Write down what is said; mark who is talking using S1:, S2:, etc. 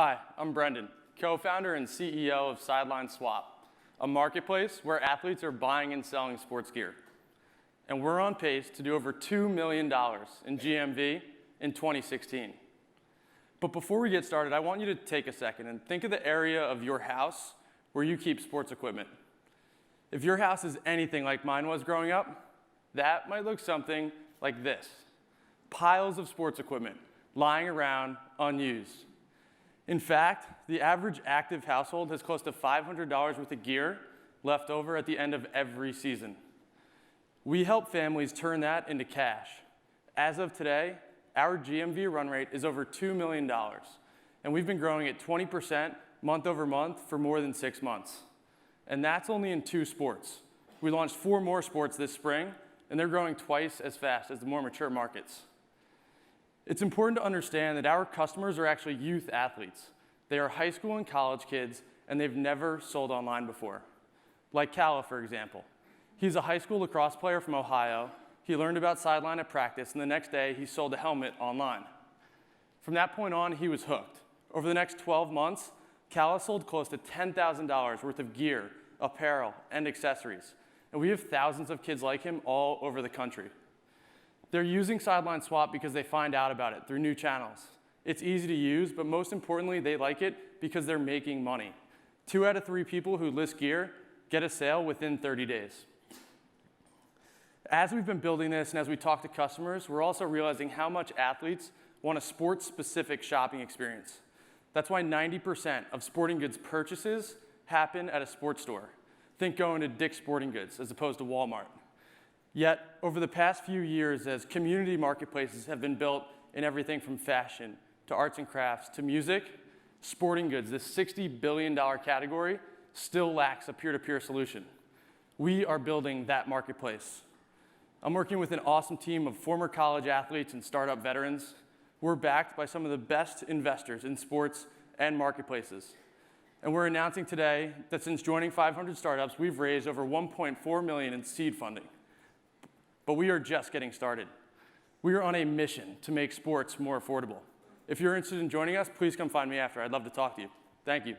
S1: Hi, I'm Brendan, co-founder and CEO of Sideline Swap, a marketplace where athletes are buying and selling sports gear. And we're on pace to do over $2 million in GMV in 2016. But before we get started, I want you to take a second and think of the area of your house where you keep sports equipment. If your house is anything like mine was growing up, that might look something like this. Piles of sports equipment lying around unused. In fact, the average active household has close to $500 worth of gear left over at the end of every season. We help families turn that into cash. As of today, our GMV run rate is over $2 million, and we've been growing at 20% month over month for more than 6 months. And that's only in 2 sports. We launched 4 more sports this spring, and they're growing twice as fast as the more mature markets. It's important to understand that our customers are actually youth athletes. They are high school and college kids, and they've never sold online before. Like Calla, for example. He's a high school lacrosse player from Ohio. He learned about Sideline at practice, and the next day, he sold a helmet online. From that point on, he was hooked. Over the next 12 months, Calla sold close to $10,000 worth of gear, apparel, and accessories. And we have thousands of kids like him all over the country. They're using Sideline Swap because they find out about it through new channels. It's easy to use, but most importantly, they like it because they're making money. 2 out of 3 people who list gear get a sale within 30 days. As we've been building this and as we talk to customers, we're also realizing how much athletes want a sports-specific shopping experience. That's why 90% of sporting goods purchases happen at a sports store. Think going to Dick's Sporting Goods as opposed to Walmart. Yet, over the past few years, as community marketplaces have been built in everything from fashion to arts and crafts to music, sporting goods, this $60 billion category, still lacks a peer-to-peer solution. We are building that marketplace. I'm working with an awesome team of former college athletes and startup veterans. We're backed by some of the best investors in sports and marketplaces. And we're announcing today that since joining 500 startups, we've raised over $1.4 million in seed funding. But we are just getting started. We are on a mission to make sports more affordable. If you're interested in joining us, please come find me after. I'd love to talk to you. Thank you.